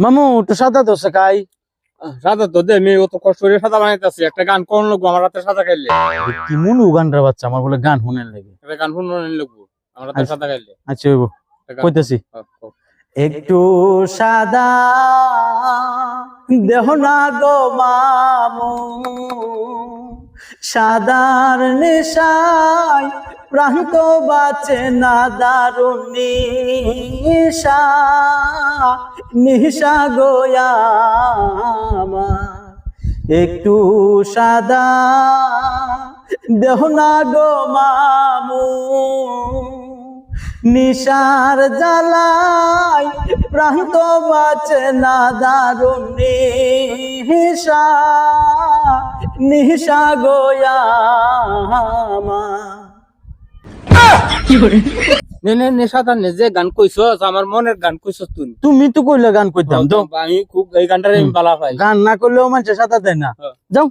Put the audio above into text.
মামু তো সাদা দোষে খাই। সাদা তো দে, আমি অত কষ্ট করে সাদা বানাইতেছি, একটা গান কোন লোক আমার হাতে সাদা খাইলে। কি মনু গানটা বাচ্চা আমার বলে গান শুনেন লাগে। একটা গান শুনুন লোক আমার হাতে সাদা খাইলে। আচ্ছা হইব, কইতাছি। একটু সাদা দেহ না গো মামু, সাদার নেশায় প্রাণ তো বাঁচে না, দারুণ নিশা নিশা গোয়া আমার। একটু সাদা দেহ না গো মামু, নিশার জ্বালায় প্রাণ তো বাঁচে না, দারুণ নিশা নিশা গোয়া আমার। সাদা নে যে গান কইছস, আমার মনের গান কইছস তুই। তুমি তো কইলে গান কইতাম তো, আমি খুব এই গানটারে আমি ভালো পাই। গান না করলেও মানুষ সাদা দেয় না। যাও।